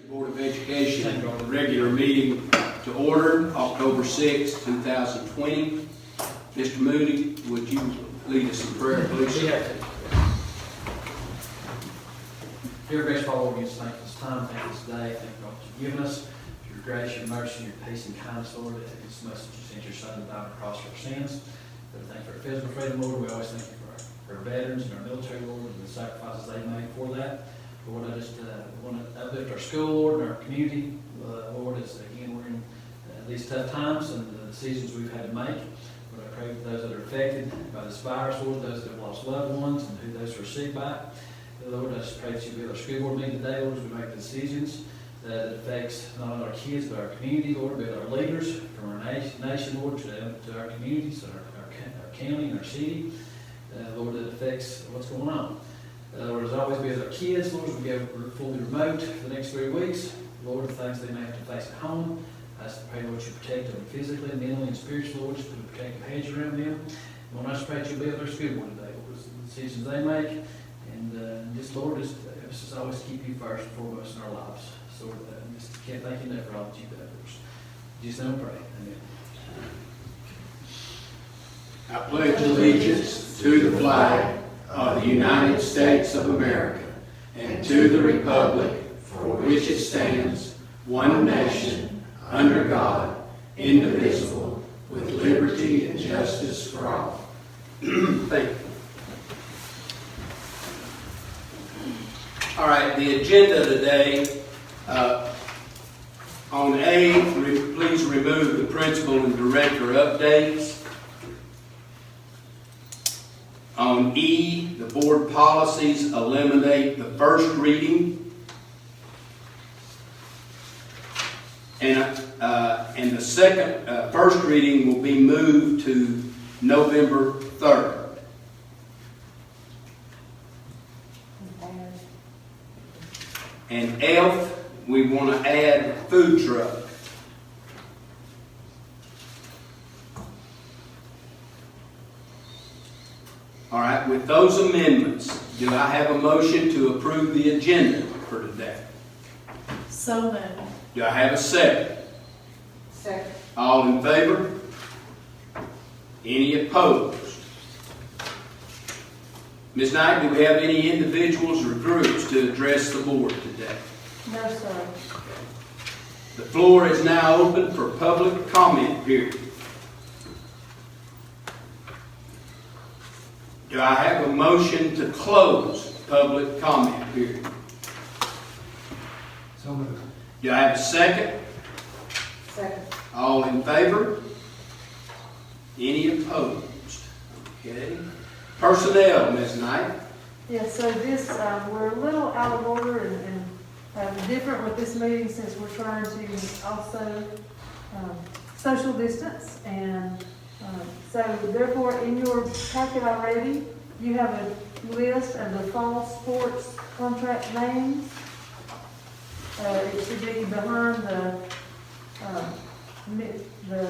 Board of Education regular meeting to order, October 6, 2020. Mr. Moody, would you lead us in prayer, please? Dear gracious Father, we just thank you this time, thank you this day, thank you for what you've given us, for your grace, your mercy, your peace and kindness, Lord. It's the message you sent your Son to die on the cross for our sins. But thank you for our physical freedom, Lord. We always thank you for our veterans and our military, Lord, and the sacrifices they made for that. Lord, I just want to uplift our school, Lord, and our community, Lord, as again we're in these tough times and the decisions we've had to make. Lord, I pray for those that are affected by this virus, Lord, those that have lost loved ones and who those who are sick by it. Lord, I just pray that you be with our school board meeting today, Lord, as we make decisions that affects not only our kids but our community, Lord, be with our leaders from our nation, Lord, to our communities, our county and our city, Lord, that affects what's going on. Lord, as always, be with our kids, Lord, as we go fully remote for the next 3 weeks. Lord, the things they may have to face at home, I just pray, Lord, you protect them physically, mentally, and spiritually, Lord, just put a protective hedge around them. Lord, I just pray that you'll be with our school board today, Lord, the decisions they make. And just, Lord, just always keep you first and foremost in our lives. So just can't thank you enough for all that you've done for us. Just now pray. Amen. I pledge allegiance to the flag of the United States of America and to the republic for which it stands, one nation, under God, indivisible, with liberty and justice for all. Thank you. All right, the agenda today, on A, please remove the principal and director updates. On E, the board policies eliminate the first reading. And the first reading will be moved to November 3rd. And F, we want to add food truck. All right, with those amendments, do I have a motion to approve the agenda for today? So moved. Do I have a second? Second. All in favor? Any opposed? Ms. Knight, do we have any individuals or groups to address the board today? No, sir. The floor is now open for public comment period. Do I have a motion to close public comment period? So moved. Do I have a second? Second. All in favor? Any opposed? Okay. Personnel, Ms. Knight. Yes, so this, we're a little out of order and different with this meeting since we're trying to also social distance. And so therefore, in your packet already, you have a list of the fall sports contract names. It should be behind the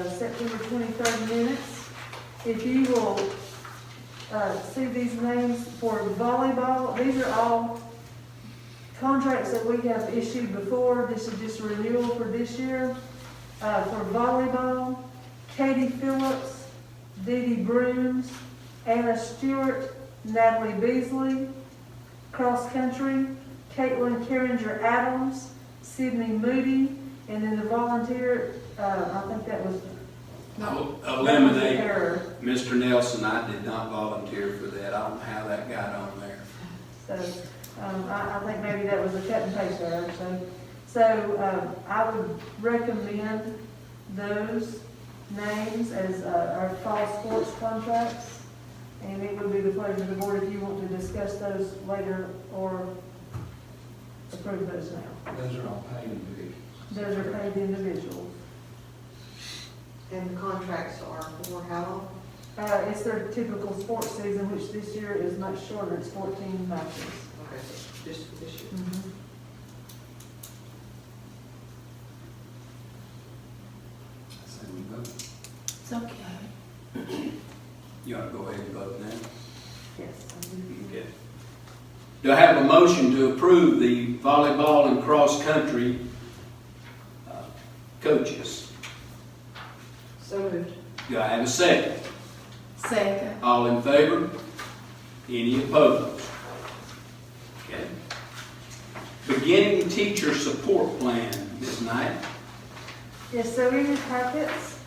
September 23rd minutes. If you will see these names for volleyball, these are all contracts that we have issued before. This is just a renewal for this year. For volleyball, Katie Phillips, Dee Dee Brooms, Anna Stewart, Natalie Beasley. Cross country, Caitlin Carringer Adams, Sydney Moody, and then the volunteer, I think that was Eliminate Mr. Nelson. I did not volunteer for that. I don't know how that got on there. So I think maybe that was a cut and paste error. So I would recommend those names as our fall sports contracts. And it would be the pleasure of the board if you want to discuss those later or approve those now. Those are all paid individuals. Those are paid individuals. And the contracts are for how long? It's their typical sports season, which this year is much shorter. It's 14 matches. Okay, so just for this year. Mm-hmm. So we vote. It's okay. You want to go ahead and vote now? Yes, I do. Okay. Do I have a motion to approve the volleyball and cross-country coaches? So moved. Do I have a second? Second. All in favor? Any opposed? Okay. Beginning teacher support plan, Ms. Knight. Yes, so in your packets,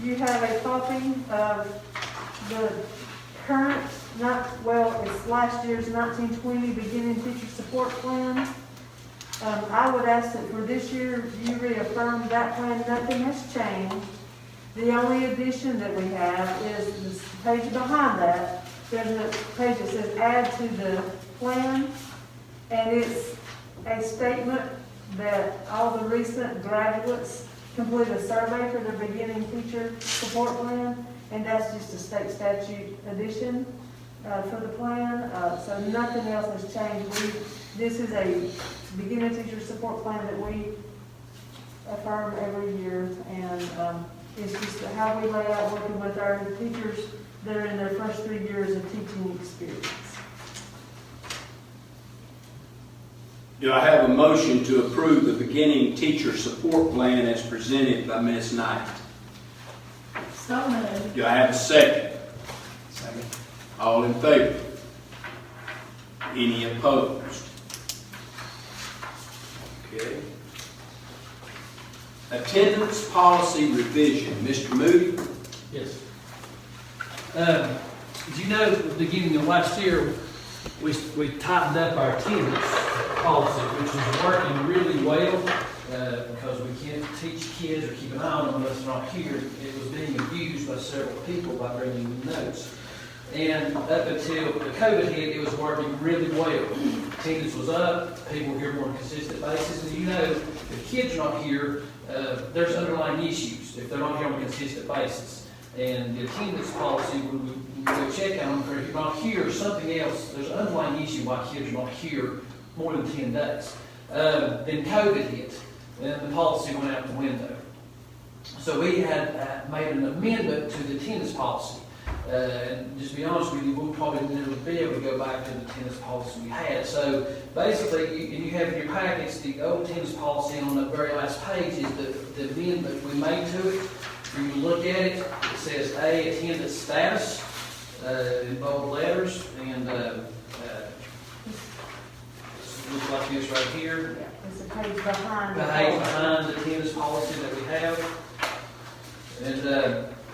you have a copy of the current, it's last year's 1920 beginning teacher support plan. I would ask that for this year, you reaffirm that plan. Nothing has changed. The only addition that we have is this page behind that. There's a page that says add to the plan, and it's a statement that all the recent graduates complete a survey for their beginning teacher support plan, and that's just a state statute addition for the plan. So nothing else has changed. This is a beginning teacher support plan that we affirm every year, and it's just how we lay out working with our teachers that are in their first 3 years of teaching experience. Do I have a motion to approve the beginning teacher support plan as presented by Ms. Knight? So moved. Do I have a second? Second. All in favor? Any opposed? Okay. Attendance policy revision, Mr. Moody. Yes. As you know, at the beginning of last year, we tightened up our attendance policy, which is working really well because we can't teach kids or keep an eye on them unless they're not here. It was being abused by several people by bringing them notes. And up until the COVID hit, it was working really well. Attendance was up, people were here more on a consistent basis. And you know, if kids are not here, there's underlying issues if they're not here on a consistent basis. And the attendance policy, when we check on them, if you're not here, something else, there's an underlying issue why kids are not here more than 10 days. Then COVID hit, and the policy went out the window. So we had made an amendment to the attendance policy. And just to be honest with you, we'll probably never be able to go back to the attendance policy we had. So basically, you have in your packets the old attendance policy, and on the very last page is the amendment we made to it. When you look at it, it says A, attendance status, in bold letters, and it looks like this right here. Yeah, there's a page behind. The page behind the attendance policy that we have. And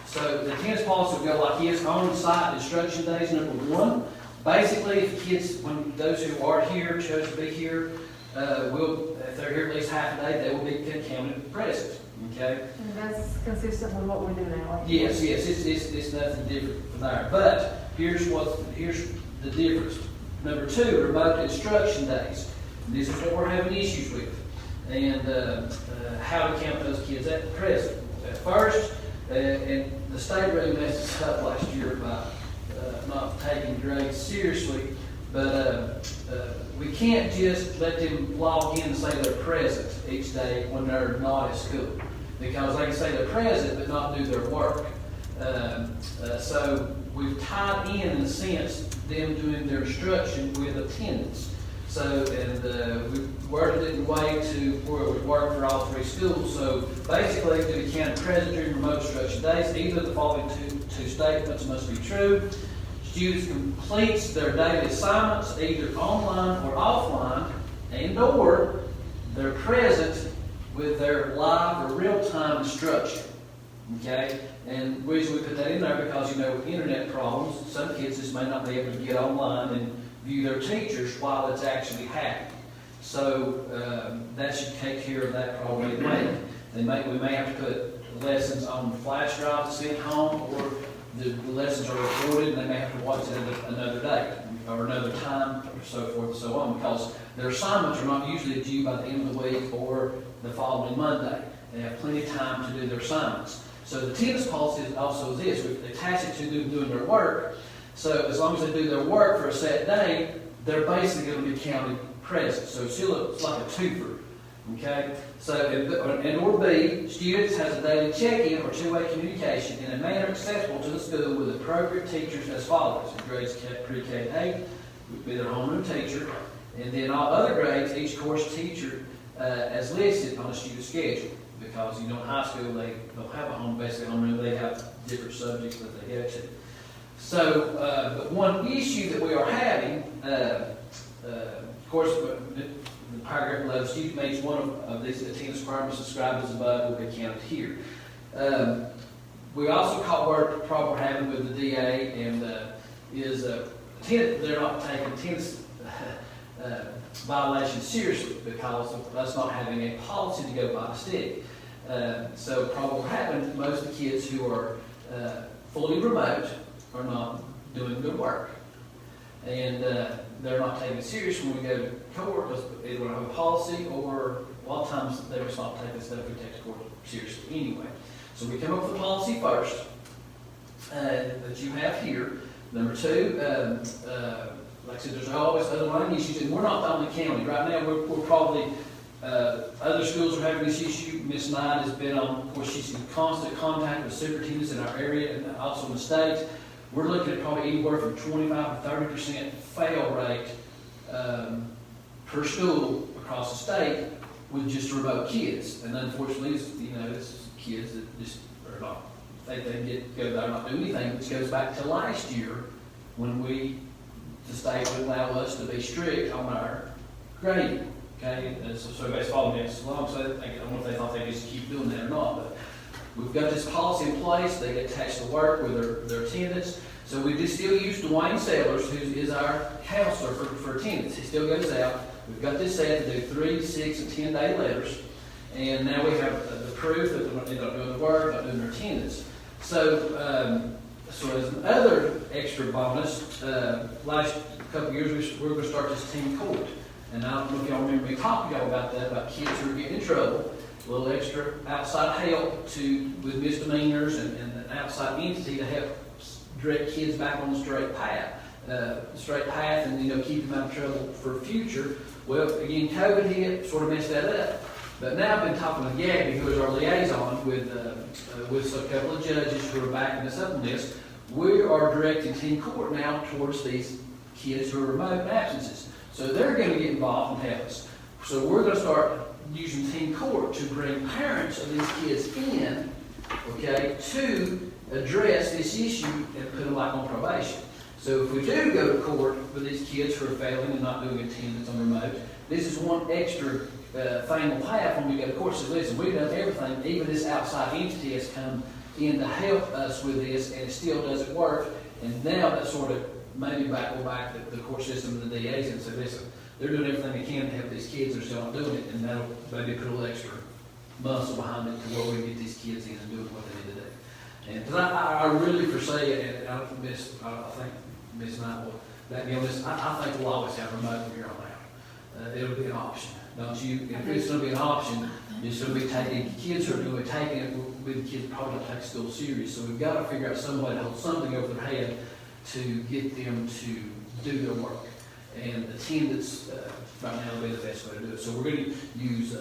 so the attendance policy will go like this: on-site instruction days, number 1. Basically, if kids, when those who are here, chose to be here, if they're here at least half a day, they will be counted present. Okay? And that's consistent with what we do now. Yes, it's nothing different from there. But here's the difference. Number 2, remote instruction days. This is what we're having issues with, and how to count those kids at present. At first, and the state really messed us up last year by not taking grades seriously, but we can't just let them log in and say they're present each day when they're not at school, because they can say they're present but not do their work. So we've tied in a sense, them doing their instruction with attendance. So, and we worded it in a way to where it would work for all 3 schools. So basically, to be counted present during remote instruction days, either of the following two statements must be true. Students complete their daily assignments either online or offline, and/or they're present with their live or real-time instruction. Okay? And the reason we put that in there because, you know, with internet problems, some kids just may not be able to get online and view their teachers while it's actually happening. So that should take care of that problem. We may have to put lessons on the flash drive to send home, or the lessons are recorded and they may have to watch it at another day or another time, or so forth and so on, because their assignments are not usually due by the end of the week or the following Monday. They have plenty of time to do their assignments. So the attendance policy is also this: we attach it to them doing their work. So as long as they do their work for a set day, they're basically going to be counted present. So it's like a twofer. Okay? So, and or B, students has a daily check-in or two-way communication in a manner accessible to the school with appropriate teachers as follows: in grades pre-K to 8, would be their homeroom teacher. And then all other grades, each course teacher as listed on a student schedule. Because, in high school, they don't have a basic homeroom, they have different subjects that they go to. So, but one issue that we are having, of course, the paragraph below, student makes one of these attendance requirements described as above will be counted here. We also caught word problem we're having with the DA and is they're not taking attendance violations seriously because of us not having a policy to go by the stick. So problem happened, most of the kids who are fully remote are not doing good work. And they're not taken serious when we go to court, because either we don't have a policy or a lot of times they're just not taking stuff we take to court seriously anyway. So we come up with a policy first that you have here. Number two, like I said, there's always underlying issues, and we're not the only county. Right now, we're probably, other schools are having this issue. Ms. Knight has been on, of course, she's in constant contact with superintendents in our area and also in the state. We're looking at probably anywhere from 25 to 30% fail rate per school across the state with just remote kids. And unfortunately, it's kids that just are not, think they can go there and not do anything, which goes back to last year when the state would allow us to be strict on our grading. Okay, and so everybody's following this along, so I don't know if they thought they'd just keep doing that or not, but we've got this policy in place. They get attached to work with their attendance. So we do still use Dwayne Sellers, who is our counselor for attendance. He still goes out. We've got this set to do 3, 6, and 10-day letters. And now we have the proof that they're not doing the work, not doing their attendance. So, so as another extra bonus, last couple of years, we're going to start this team court. And I don't know if y'all remember me talking to y'all about that, about kids who are getting in trouble. A little extra outside help with misdemeanors and an outside entity to help direct kids back on the straight path, and keep them out of trouble for future. Well, again, COVID hit, sort of messed that up. But now I've been talking with Gabby, who is our liaison with a couple of judges who are backing us up on this. We are directing teen court now towards these kids who are remote absences. So they're going to get involved and help us. So we're going to start using teen court to bring parents of these kids in, okay, to address this issue and put them like on probation. So if we do go to court with these kids who are failing and not doing attendance on remote, this is one extra thing we'll have when we go to court. So listen, we've done everything. Even this outside entity has come in to help us with this, and it still doesn't work. And now that sort of maybe go back to the court system and the DAs and say, listen, they're doing everything they can to help these kids. They're still not doing it, and that'll maybe put a little extra muscle behind it to where we can get these kids in and doing what they need to do. And because I really foresee, and I think Ms. Knight will back me on this, I think we'll always have remote from here on out. It'll be an option, don't you? If it's going to be an option, it's going to be taking kids who are going to be taking it with the kids probably not take school serious. So we've got to figure out some way to hold something over their head to get them to do their work. And attendance right now will be the best way to do it. So we're going to use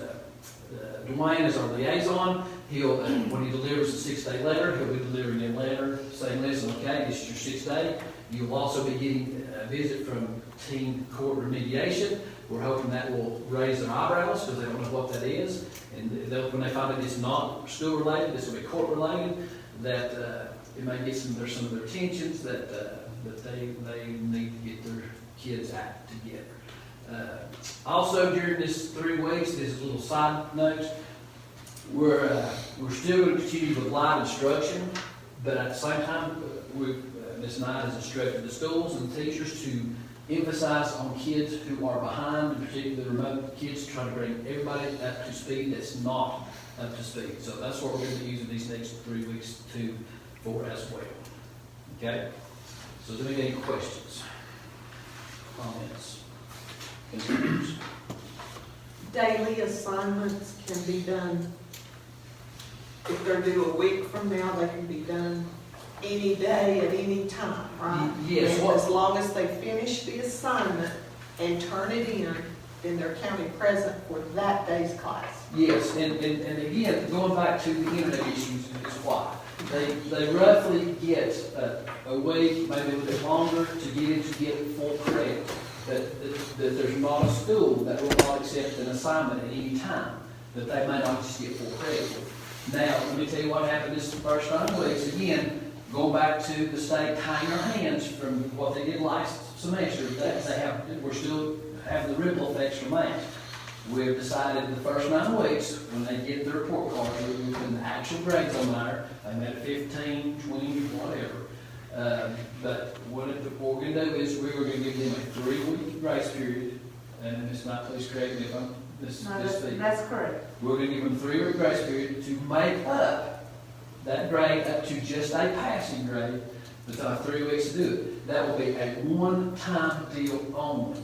Dwayne as our liaison. He'll, when he delivers a 6-day letter, he'll be delivering a letter saying, listen, okay, this is your 6th day. You'll also be getting a visit from teen court remediation. We're hoping that will raise their eyebrows because they don't know what that is. And when they find out it's not school related, this will be court related, that it may get some of their tensions that they need to get their kids act together. Also, during this 3 weeks, this is a little side note, we're still going to continue with live instruction, but at the same time, Ms. Knight has instructed the schools and the teachers to emphasize on kids who are behind, in particular the remote kids, trying to bring everybody up to speed that's not up to speed. So that's what we're going to be using these next 3 weeks for as well. Okay? So is there any questions, comments, concerns? Daily assignments can be done, if they're due a week from now, they can be done any day at any time, right? Yes. And as long as they finish the assignment and turn it in, then they're counted present for that day's class. Yes, and again, going back to the internet issues is why. they roughly get a week, maybe a little bit longer, to get full credit. That there's not a school that will not accept an assignment at any time, that they may not just get full credit for. Now, let me tell you what happened this first 9 weeks. Again, going back to the state tying our hands from what they did last semester, that we're still having the ripple effects from that. We've decided the first 9 weeks, when they get their report cards, we're putting the actual grades on there. They met at 15, 20, whatever. But what we're going to do is we're going to give them a 3-week grace period. And Ms. Knight, please correct me if I'm That's correct. We're going to give them a 3-week grace period to make up that grade up to just a passing grade. But they'll have 3 weeks to do it. That will be a one-time deal only.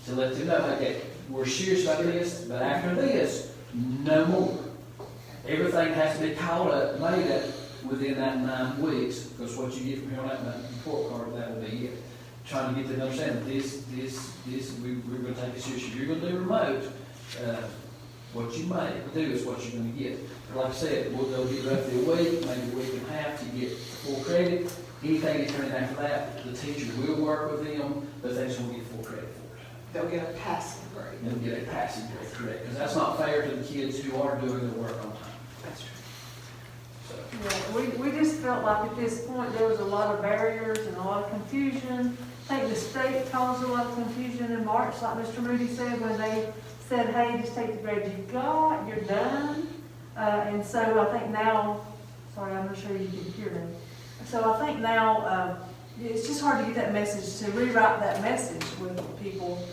To let them know, okay, we're serious about this, but after this, no more. Everything has to be caught up, made up within that 9 weeks, because what you get from here on out, that report card, that will be it. Trying to get them to understand that we're going to take it serious. If you're going to do remote, what you may do is what you're going to get. But like I said, they'll get roughly a week, maybe a week and a half to get full credit. Anything that's turning after that, the teacher will work with them, but they're just going to get full credit for it. They'll get a passing grade. They'll get a passing grade, correct? Because that's not fair to the kids who are doing their work on time. That's true. So, Yeah, we just felt like at this point, there was a lot of barriers and a lot of confusion. I think the state caused a lot of confusion in March, like Mr. Moody said, when they said, hey, just take the grade you got, you're done. And so I think now, sorry, I'm not sure you can hear me. So I think now, it's just hard to get that message, to rewrite that message with people.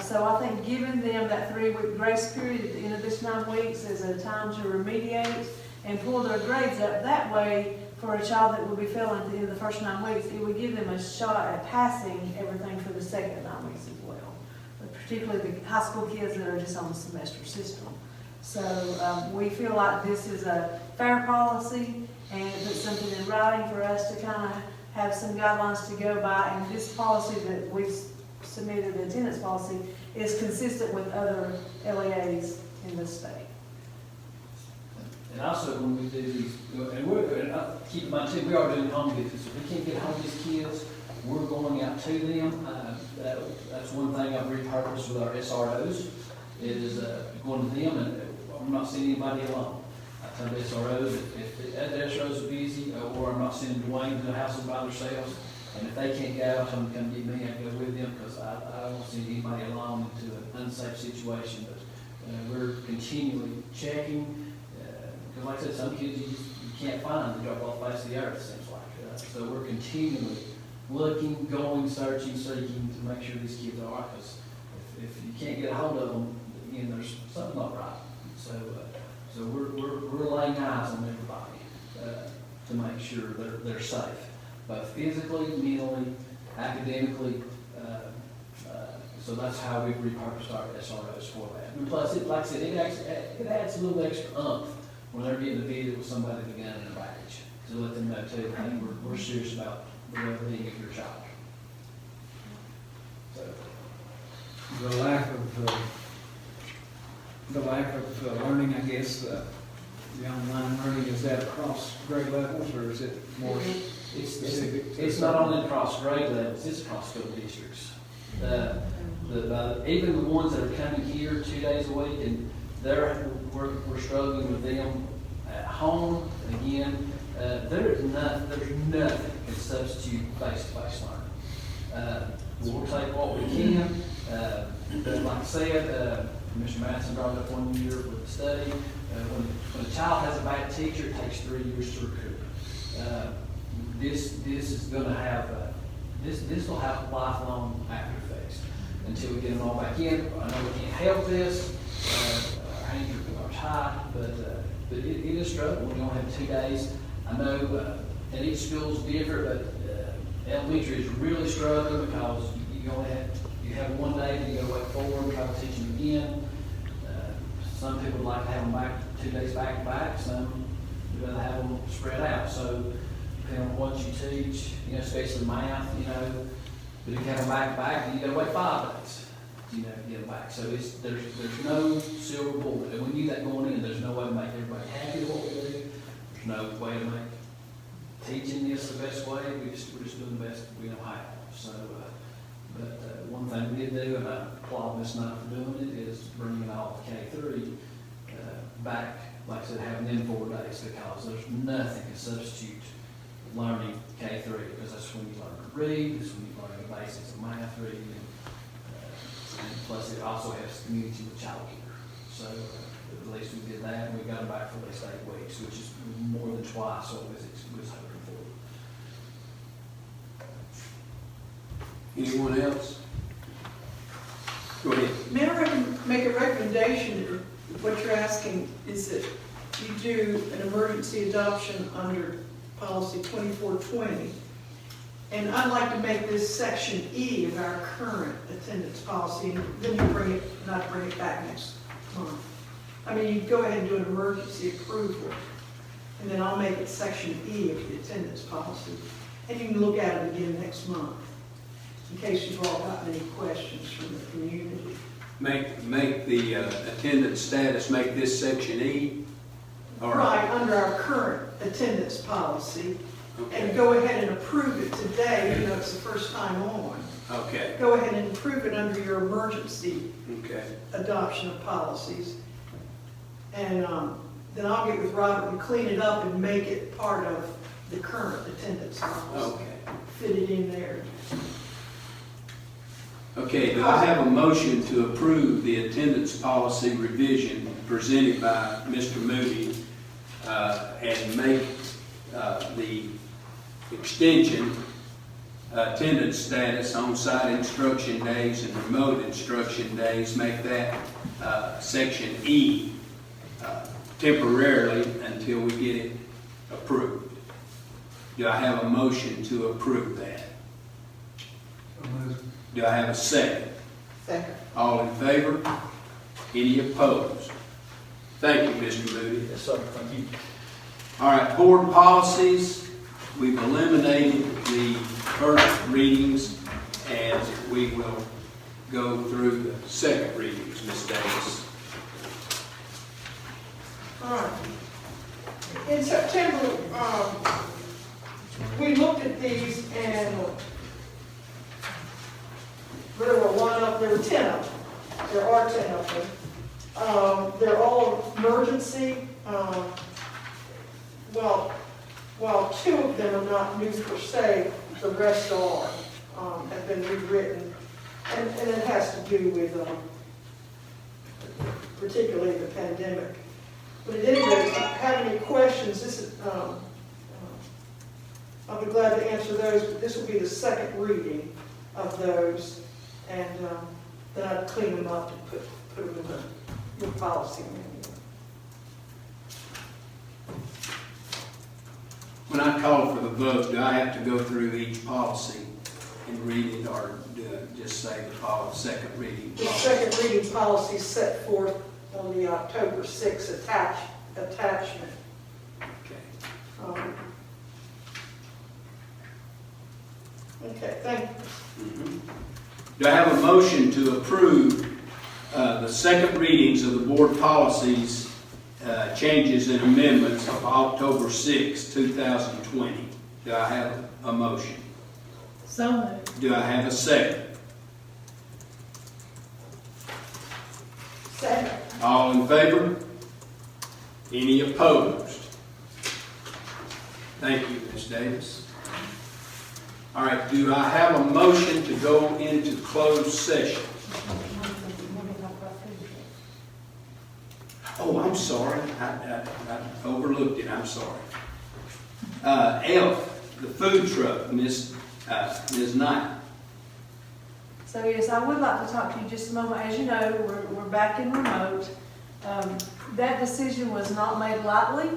So I think giving them that 3-week grace period at the end of this 9 weeks is a time to remediate and pull their grades up. That way, for a child that will be failing at the end of the first 9 weeks, it would give them a shot at passing everything for the second 9 weeks as well. But particularly the high school kids that are just on the semester system. So we feel like this is a fair policy and it puts something in writing for us to kind of have some guidelines to go by. And this policy that we've submitted, the attendance policy, is consistent with other LEAs in the state. and also when we do these, and keep in mind too, we are doing home visits. If we can't get home these kids, we're going out to them. That's one thing I've repurposed with our SROs, is going to them, and I'm not sending anybody alone. I tell the SROs, if the SROs are busy, or I'm not sending Dwayne to the house by themselves, and if they can't go, I tell them to come get me, I go with them, because I don't want to send anybody alone into an unsafe situation. But we're continually checking, because like I said, some kids you can't find, they drop off the face of the earth, it seems like. So we're continually looking, going, searching, seeking to make sure these kids are all right, because if you can't get a hold of them, again, there's something not right. So we're laying eyes on everybody to make sure they're safe, both physically, mentally, academically. So that's how we've repurposed our SROs for that. And plus, like I said, it adds a little extra oomph when they're getting a visit with somebody with a gun in their baggage, to let them know too, hey, we're serious about the well-being of your child. So, The lack of learning, I guess, the online learning, is that across grade levels, or is it more specific? It's not only across grade levels, it's across school districts. Even the ones that are coming here 2 days a week, and we're struggling with them at home. And again, there's nothing that can substitute face-to-face learning. We'll take what we can. But like I said, Mr. Madison brought it up one year with the study. When a child has a bad teacher, it takes 3 years to recoup. This is going to have this will have lifelong after effects until we get them all back in. I know we can't help this. Our hands are tied, but it is a struggle. We only have 2 days. I know, and each school is different, but elementary is really struggling because you have 1 day, then you got to wait 4 and try to teach them again. Some people would like to have them back 2 days back to back. Some would rather have them spread out. So depending on what you teach, especially math, but if you have them back to back, then you got to wait 5 days, to get them back. So there's no silver bullet, and we knew that going in. There's no way to make everybody happy with what we do. There's no way to make teaching this the best way, we're just doing the best we know how. So, one thing we did do, and I applaud Ms. Knight for doing it, is bringing all of K-3 back, like I said, having them 4 days, because there's nothing to substitute learning K-3, because that's when you learn to read, that's when you learn the basics of math reading, and plus it also has community with childcare. So at least we did that, and we got them back for at least 8 weeks, which is more than twice what we was hoping for. Anyone else? Go ahead. May I make a recommendation? What you're asking is that you do an emergency adoption under policy 2420. And I'd like to make this section E of our current attendance policy, and then you not bring it back next month. I mean, you go ahead and do an emergency approval, and then I'll make it section E of the attendance policy. And you can look at it again next month, in case you've all gotten any questions from the community. Make the attendance status, make this section E? Or- Right, under our current attendance policy, Okay. and go ahead and approve it today, even though it's the first time on. Okay, Go ahead and approve it under your emergency okay. adoption of policies. And then I'll get with Robert and clean it up and make it part of the current attendance policy. Okay. Fit it in there. Okay, do I have a motion to approve the attendance policy revision presented by Mr. Moody and make the extension attendance status on-site instruction days and remote instruction days, make that section E temporarily until we get it approved? Do I have a motion to approve that? Do I have a second? Second. All in favor? Any opposed? Thank you, Mr. Moody. Yes, sir, thank you. All right, board policies. We've eliminated the first readings, and we will go through the second readings, Ms. Davis. All right. In September, we looked at these, and there were 10 of them. There are 10 of them. They're all emergency. While 2 of them are not new per se, the rest are, have been rewritten. And it has to do with particularly the pandemic. But at any rate, if you have any questions, this is, I'll be glad to answer those, but this will be the second reading of those. And then I'd clean them up and put them in the policy manual. When I call for the vote, do I have to go through each policy and read it, or do I just say the second reading The policy? second reading policy set forth on the October 6th attachment. Okay. Okay, thank you. Do I have a motion to approve the second readings of the board policies, changes and amendments of October 6, 2020? Do I have a motion? So moved. Do I have a second? Second. All in favor? Any opposed? Thank you, Ms. Davis. All right, do I have a motion to go into closed session? Oh, I'm sorry. I overlooked it. I'm sorry. F, the food truck, Ms. Knight. So yes, I would like to talk to you just a moment. As you know, we're back in remote. That decision was not made lightly.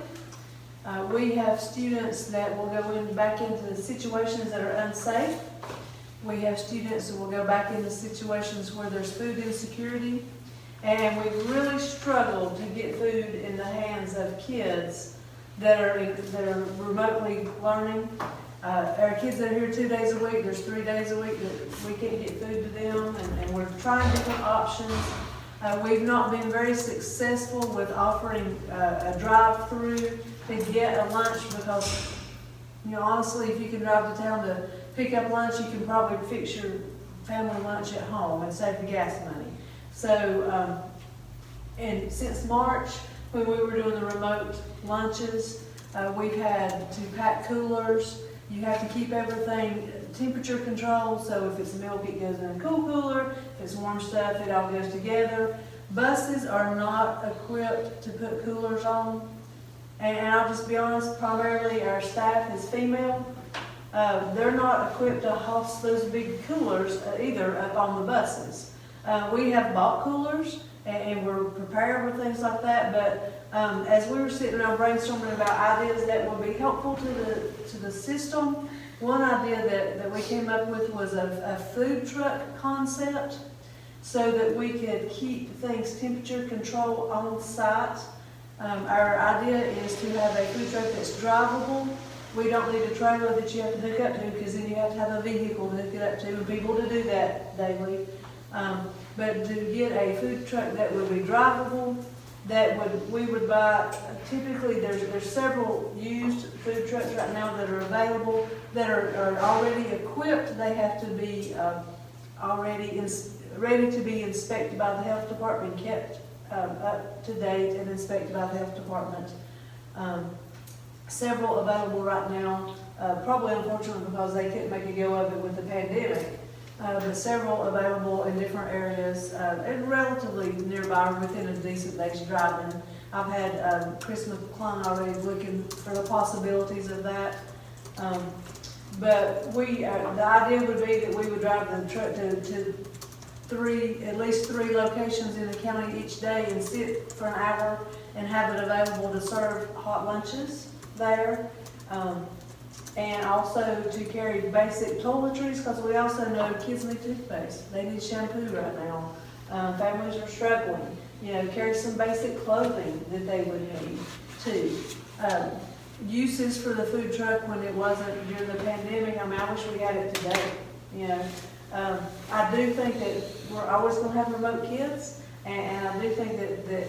We have students that will go back into situations that are unsafe. We have students that will go back into situations where there's food insecurity. And we've really struggled to get food in the hands of kids that are remotely learning. Our kids that are here 2 days a week, there's 3 days a week that we can't get food to them, and we're trying different options. We've not been very successful with offering a drive-through to get a lunch, because You know, honestly, if you can drive to town to pick up lunch, you can probably fix your family lunch at home and save the gas money. So, and since March, when we were doing the remote lunches, we've had to pack coolers. You have to keep everything temperature controlled, so if it's milk, it goes in a cool cooler. If it's warm stuff, it all goes together. Buses are not equipped to put coolers on. And I'll just be honest, primarily our staff is female. They're not equipped to host those big coolers either up on the buses. We have bought coolers and we're prepared with things like that, but as we were sitting around brainstorming about ideas that would be helpful to the system, one idea that we came up with was a food truck concept so that we could keep things temperature controlled on site. Our idea is to have a food truck that's drivable. We don't need a trailer that you have to hook up to, because then you have to have a vehicle to hook it up to, and people to do that daily. But to get a food truck that would be drivable, we would buy, typically there's several used food trucks right now that are available that are already equipped. They have to be ready to be inspected by the health department, kept up to date and inspected by the health department. Several available right now, probably unfortunately because they couldn't make a go of it with the pandemic, but several available in different areas and relatively nearby, within a decent day's driving. I've had Chris McClung already looking for the possibilities of that. But the idea would be that we would drive the truck to at least three locations in the county each day and sit for an hour and have it available to serve hot lunches there. And also to carry basic toiletries, because we also know kids need toothpaste. They need shampoo right now. Families are struggling. You know, carry some basic clothing that they would need too. Uses for the food truck when it wasn't during the pandemic. I mean, I wish we had it today. You know, I do think that we're always going to have remote kids, and I do think that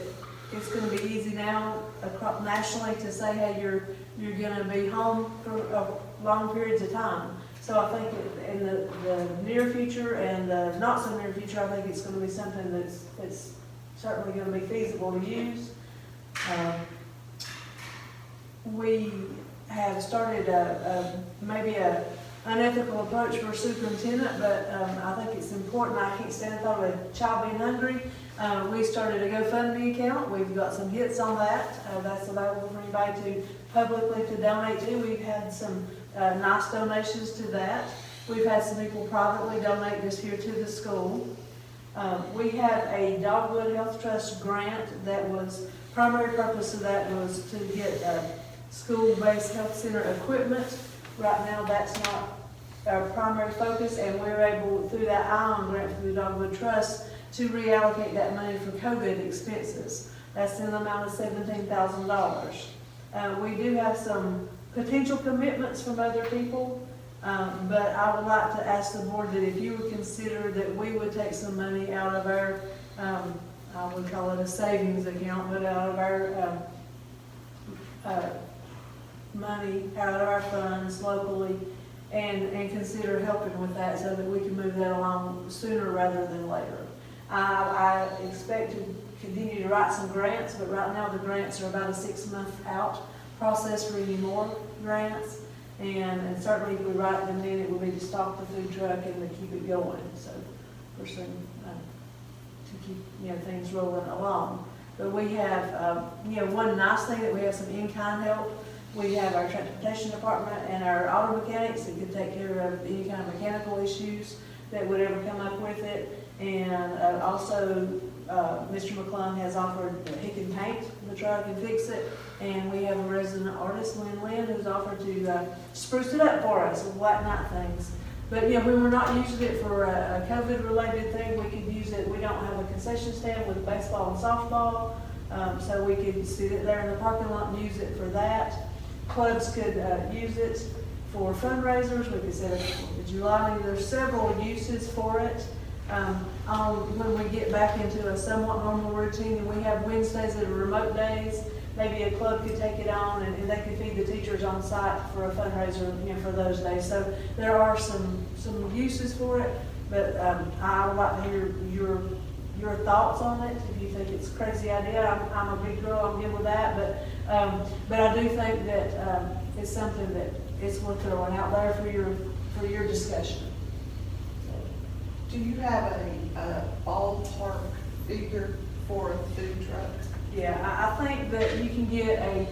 it's going to be easy now across nationally to say, hey, you're going to be home for long periods of time. So I think in the near future and the not so near future, I think it's going to be something that's certainly going to be feasible to use. We have started maybe an unethical approach for a superintendent, but I think it's important. I can't stand the thought of a child being hungry. We started a GoFundMe account. We've got some hits on that. That's available for anybody to publicly to donate to. We've had some nice donations to that. We've had some people privately donate this here to the school. We have a Dogwood Health Trust grant that was, primary purpose of that was to get school-based health center equipment. Right now, that's not our primary focus, and we're able, through that ION grant through the Dogwood Trust, to reallocate that money for COVID expenses. That's in the amount of $17,000. We do have some potential commitments from other people, but I would like to ask the board that if you would consider that we would take some money out of our, I would call it a savings account, but out of our money, out of our funds locally, and consider helping with that so that we can move that along sooner rather than later. I expect to continue to write some grants, but right now the grants are about a 6-month out process for any more grants. And certainly if we write them in, it will be to stock the food truck and to keep it going. So we're soon to keep things rolling along. But we have one nice thing that we have some in-kind help. We have our transportation department and our auto mechanics that can take care of any kind of mechanical issues that would ever come up with it. And also, Mr. McClung has offered that he can paint the truck and fix it. And we have a resident artist, Lynn, who's offered to spruce it up for us with white night things. But when we're not using it for a COVID-related thing, we could use it. We don't have a concession stand with baseball and softball, so we could sit it there in the parking lot and use it for that. Clubs could use it for fundraisers. We could set up the July. There's several uses for it. when we get back into a somewhat normal routine, and we have Wednesdays that are remote days, maybe a club could take it on and they could feed the teachers on site for a fundraiser, for those days. So there are some uses for it, but, I would like to hear your thoughts on it. If you think it's a crazy idea, I'm a big girl, I'm good with that, but I do think that, it's something that it's worth throwing out there for your discussion. Do you have a ballpark figure for a food truck? Yeah, I think that you can get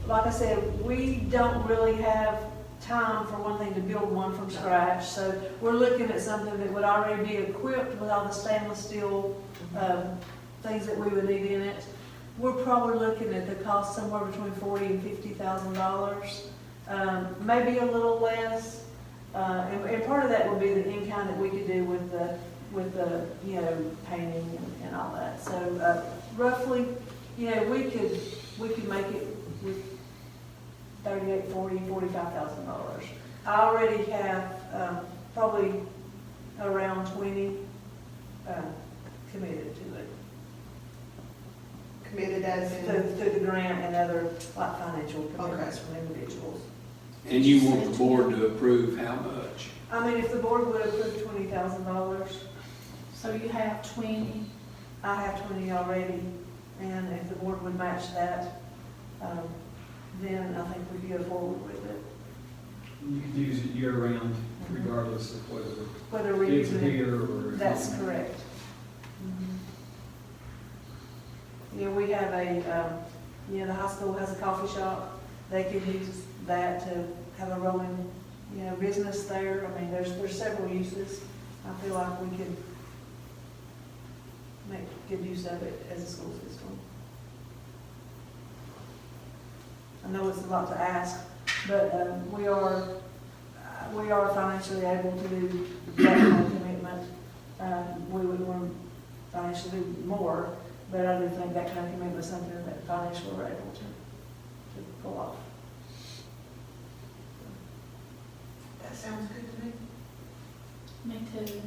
like I said, we don't really have time for one thing to build one from scratch. So we're looking at something that would already be equipped with all the stainless steel things that we would need in it. We're probably looking at the cost somewhere between $40,000 and $50,000, maybe a little less. And part of that would be the in-kind that we could do with the painting and all that. So roughly, we could make it with $38,000, $40,000, $45,000. I already have probably around 20 committed to it. Committed as in? Through the grant and other financial commitments from individuals. And you want the board to approve how much? I mean, if the board would approve $20,000, So you have 20, I have 20 already, and if the board would match that, then I think we could go forward with it. You could use it year-round regardless of Whether whether we're it's using it, here or. that's correct. Yeah, we have the high school has a coffee shop. They could use that to have a rolling, business there. I mean, there's several uses. I feel like we could make good use of it as a school system. I know it's a lot to ask, but we are financially able to do that kind of commitment. We would want to financially do more, but I do think that kind of commitment is something that financially we're able to pull off. That sounds good to me. me too.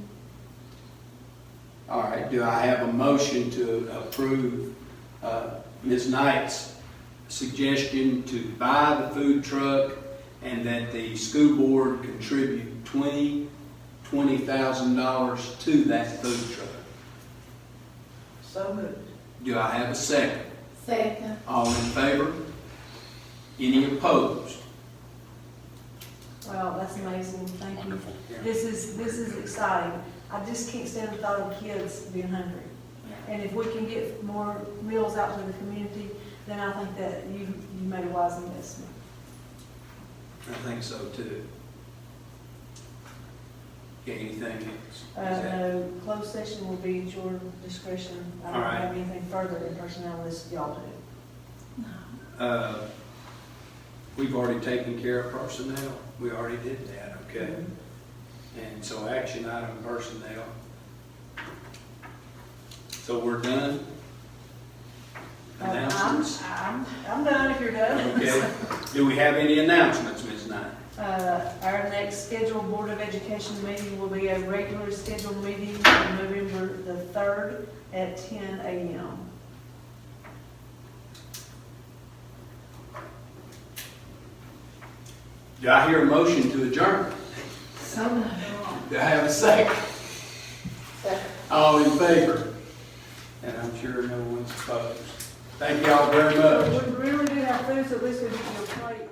All right, do I have a motion to approve Ms. Knight's suggestion to buy the food truck and that the school board contribute $20,000 to that food truck? So moved. Do I have a second? Second. All in favor? Any opposed? Wow, that's amazing. Thank you. Wonderful. Yeah. This is exciting. I just can't stand the thought of kids being hungry. And if we can get more meals out to the community, then I think that you made a wise investment. I think so too. Okay, anything else? No, closed session will be at your discretion. I All don't right. have anything further in personnel unless y'all do. No. We've already taken care of personnel. We already did that, okay? And so action item personnel. So we're done? Announcements? I'm done if you're done. Okay. Do we have any announcements, Ms. Knight? Our next scheduled Board of Education meeting will be a regular scheduled meeting on November the 3rd at 10 a.m. Do I hear a motion to adjourn? Do I have a second? Second. All in favor? And I'm sure no one's opposed. Thank y'all very much. We really do have food, so at least we can get your plate.